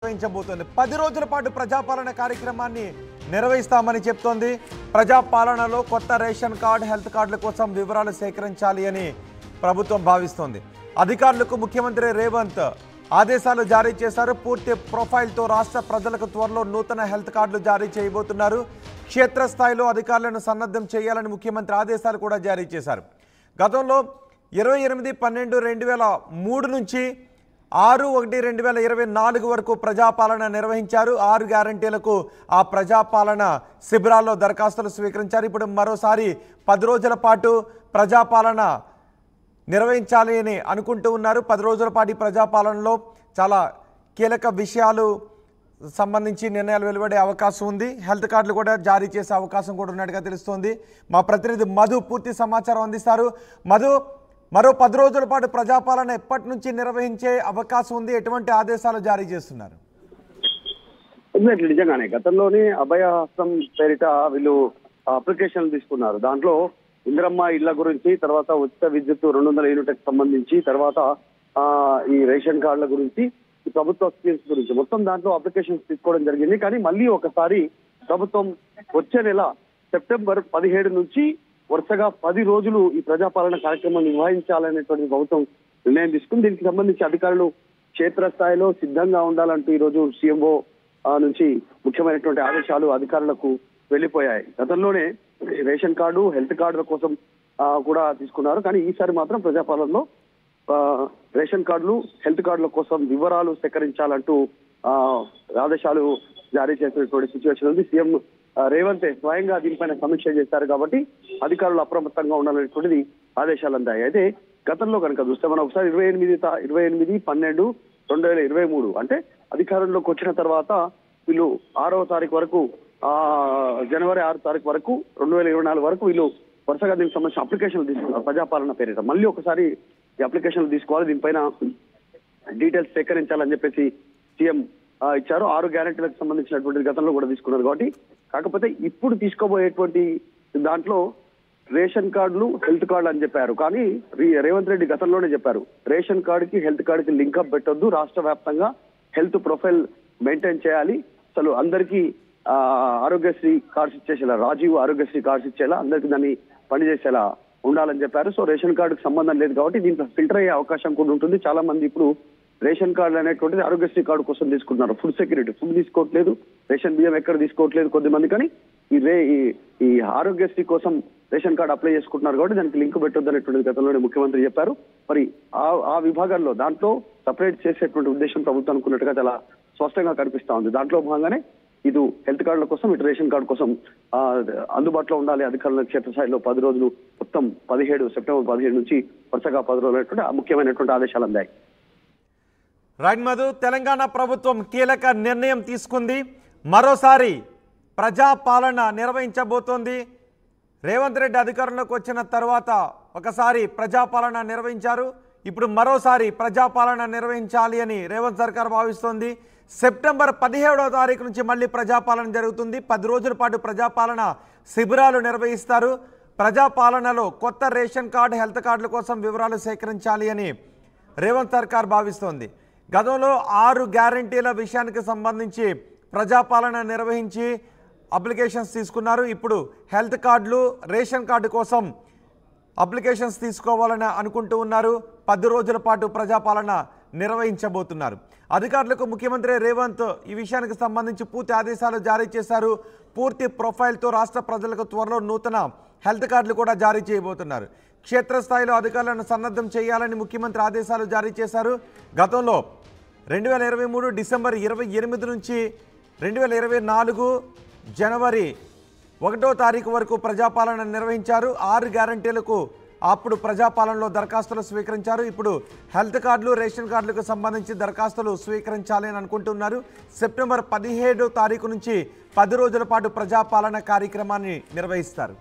నిర్వహించబోతోంది 10 రోజుల పాటు ప్రజాపాలన కార్యక్రమాన్ని నిర్వహిస్తామని చెప్తోంది. ప్రజాపాలనలో కొత్త రేషన్ కార్డు, హెల్త్ కార్డుల కోసం వివరాలు సేకరించాలి అని ప్రభుత్వం భావిస్తోంది. అధికారులకు ముఖ్యమంత్రి రేవంత్ ఆదేశాలు జారీ చేశారు. పూర్తి ప్రొఫైల్తో రాష్ట్ర ప్రజలకు త్వరలో నూతన హెల్త్ కార్డులు జారీ చేయబోతున్నారు. క్షేత్రస్థాయిలో అధికారులను సన్నద్ధం చేయాలని ముఖ్యమంత్రి ఆదేశాలు కూడా జారీ చేశారు. గతంలో 28/12/2003 నుంచి 6/1/2024 వరకు ప్రజాపాలన నిర్వహించారు. 6 గ్యారంటీలకు ఆ ప్రజాపాలన శిబిరాల్లో దరఖాస్తులు స్వీకరించారు. ఇప్పుడు మరోసారి 10 రోజుల పాటు ప్రజాపాలన నిర్వహించాలి అని అనుకుంటూ ఉన్నారు. 10 రోజుల పాటు ఈ ప్రజాపాలనలో చాలా కీలక విషయాలు సంబంధించి నిర్ణయాలు వెలువడే అవకాశం ఉంది. హెల్త్ కార్డులు కూడా జారీ చేసే అవకాశం కూడా ఉన్నట్టుగా తెలుస్తోంది. మా ప్రతినిధి మధు పూర్తి సమాచారం అందిస్తారు. మధు, మరో 10 రోజుల పాటు ప్రజాపాలన ఎప్పటి నుంచి నిర్వహించే అవకాశం ఉంది? ఎటువంటి ఆదేశాలు జారీ చేస్తున్నారు? నిజంగానే గతంలోనే అభయహస్తం పేరిట వీళ్ళు అప్లికేషన్లు తీసుకున్నారు. దాంట్లో ఇందిరమ్మ ఇళ్ల గురించి, తర్వాత ఉచిత విద్యుత్ 200 యూనిట్లకు సంబంధించి, తర్వాత ఈ రేషన్ కార్డుల గురించి, ఈ ప్రభుత్వ స్కీమ్స్ గురించి మొత్తం దాంట్లో అప్లికేషన్స్ తీసుకోవడం జరిగింది. కానీ మళ్ళీ ఒకసారి ప్రభుత్వం వచ్చే నెల సెప్టెంబర్ 17 నుంచి వరుసగా 10 రోజులు ఈ ప్రజాపాలన కార్యక్రమం నిర్వహించాలనేటువంటి ప్రభుత్వం నిర్ణయం తీసుకుంది. దీనికి సంబంధించి అధికారులు క్షేత్రస్థాయిలో సిద్ధంగా ఉండాలంటూ ఈ రోజు సీఎంఓ నుంచి ముఖ్యమైనటువంటి ఆదేశాలు అధికారులకు వెళ్లిపోయాయి. గతంలోనే రేషన్ కార్డు, హెల్త్ కార్డుల కోసం కూడా తీసుకున్నారు. కానీ ఈసారి మాత్రం ప్రజాపాలనలో రేషన్ కార్డులు, హెల్త్ కార్డుల కోసం వివరాలు సేకరించాలంటూ ఆదేశాలు జారీ చేసినటువంటి సిచ్యువేషన్ ఉంది. సీఎం రేవంత్ స్వయంగా దీనిపైన సమీక్ష చేశారు. కాబట్టి అధికారులు అప్రమత్తంగా ఉండాలనేటువంటిది ఆదేశాలు అందాయి. అయితే గతంలో కనుక చూస్తే మనం ఒకసారి 28/12/2023 అంటే అధికారంలోకి వచ్చిన తర్వాత వీళ్ళు 6వ తారీఖు వరకు జనవరి 6 తారీఖు వరకు 2024 వరకు వీళ్ళు వరుసగా దీనికి సంబంధించిన అప్లికేషన్లు తీసుకున్నారు ప్రజాపాలన పేరిట. మళ్ళీ ఒకసారి ఈ అప్లికేషన్లు తీసుకోవాలి, దీనిపైన డీటెయిల్స్ సేకరించాలని చెప్పేసి సీఎం ఇచ్చారు. 6 గ్యారెంటీలకు సంబంధించినటువంటి గతంలో కూడా తీసుకున్నారు. కాబట్టి కాకపోతే ఇప్పుడు తీసుకోబోయేటువంటి దాంట్లో రేషన్ కార్డులు, హెల్త్ కార్డులు అని చెప్పారు. కానీ రేవంత్ రెడ్డి గతంలోనే చెప్పారు, రేషన్ కార్డుకి హెల్త్ కార్డుకి లింకప్ పెట్టొద్దు, రాష్ట్ర వ్యాప్తంగా హెల్త్ ప్రొఫైల్ మెయింటైన్ చేయాలి, అసలు అందరికీ ఆరోగ్యశ్రీ కార్డ్స్ ఇచ్చేసేలా, రాజీవ్ ఆరోగ్యశ్రీ కార్డ్స్ ఇచ్చేలా, అందరికీ దాన్ని పనిచేసేలా ఉండాలని చెప్పారు. సో రేషన్ కార్డుకి సంబంధం లేదు కాబట్టి దీంట్లో ఫిల్టర్ అయ్యే అవకాశం కూడా ఉంటుంది. చాలా మంది ఇప్పుడు రేషన్ కార్డు అనేటువంటిది ఆరోగ్యశ్రీ కార్డు కోసం తీసుకుంటున్నారు. ఫుడ్ సెక్యూరిటీ, ఫుడ్ తీసుకోవట్లేదు, రేషన్ బియ్యం ఎక్కడ తీసుకోవట్లేదు కొద్దిమంది. కానీ ఈ ఆరోగ్యశ్రీ కోసం రేషన్ కార్డు అప్లై చేసుకుంటున్నారు కాబట్టి దానికి లింక్ పెట్టొద్దు అనేటువంటి గతంలోనే ముఖ్యమంత్రి చెప్పారు. మరి ఆ విభాగాల్లో దాంట్లో సపరేట్ చేసేటువంటి ఉద్దేశం ప్రభుత్వం అనుకున్నట్టుగా చాలా స్పష్టంగా కనిపిస్తా ఉంది. దాంట్లో భాగంగానే ఇటు హెల్త్ కార్డుల కోసం, ఇటు రేషన్ కార్డు కోసం అందుబాటులో ఉండాలి అధికారుల క్షేత్రస్థాయిలో 10 రోజులు, మొత్తం సెప్టెంబర్ 17 నుంచి వరుసగా 10 రోజులు ముఖ్యమైనటువంటి ఆదేశాలు అందాయి. రైట్ మధు, తెలంగాణ ప్రభుత్వం కీలక నిర్ణయం తీసుకుంది. మరోసారి ప్రజాపాలన నిర్వహించబోతోంది. రేవంత్ రెడ్డి అధికారంలోకి వచ్చిన తర్వాత ఒకసారి ప్రజాపాలన నిర్వహించారు. ఇప్పుడు మరోసారి ప్రజాపాలన నిర్వహించాలి అని రేవంత్ సర్కార్ భావిస్తోంది. సెప్టెంబర్ 17వ తారీఖు నుంచి మళ్ళీ ప్రజాపాలన జరుగుతుంది. 10 రోజుల పాటు ప్రజాపాలన శిబిరాలు నిర్వహిస్తారు. ప్రజాపాలనలో కొత్త రేషన్ కార్డు, హెల్త్ కార్డుల కోసం వివరాలు సేకరించాలి అని రేవంత్ సర్కార్ భావిస్తోంది. గతంలో 6 గ్యారంటీల విషయానికి సంబంధించి ప్రజాపాలన నిర్వహించి అప్లికేషన్స్ తీసుకున్నారు. ఇప్పుడు హెల్త్ కార్డులు, రేషన్ కార్డు కోసం అప్లికేషన్స్ తీసుకోవాలని అనుకుంటూ ఉన్నారు. 10 రోజుల పాటు ప్రజాపాలన నిర్వహించబోతున్నారు. అధికారులకు ముఖ్యమంత్రి రేవంత్ ఈ విషయానికి సంబంధించి పూర్తి ఆదేశాలు జారీ చేశారు. పూర్తి ప్రొఫైల్తో రాష్ట్ర ప్రజలకు త్వరలో నూతన హెల్త్ కార్డులు కూడా జారీ చేయబోతున్నారు. క్షేత్రస్థాయిలో అధికారులను సన్నద్ధం చేయాలని ముఖ్యమంత్రి ఆదేశాలు జారీ చేశారు. గతంలో 2023 డిసెంబర్ 28 నుంచి 2024 జనవరి 1వ తారీఖు వరకు ప్రజాపాలన నిర్వహించారు. 6 గ్యారంటీలకు అప్పుడు ప్రజాపాలనలో దరఖాస్తులు స్వీకరించారు. ఇప్పుడు హెల్త్ కార్డులు, రేషన్ కార్డులకు సంబంధించి దరఖాస్తులు స్వీకరించాలి అని అనుకుంటున్నారు. సెప్టెంబర్ 17వ తారీఖు నుంచి 10 రోజుల పాటు ప్రజాపాలన కార్యక్రమాన్ని నిర్వహిస్తారు.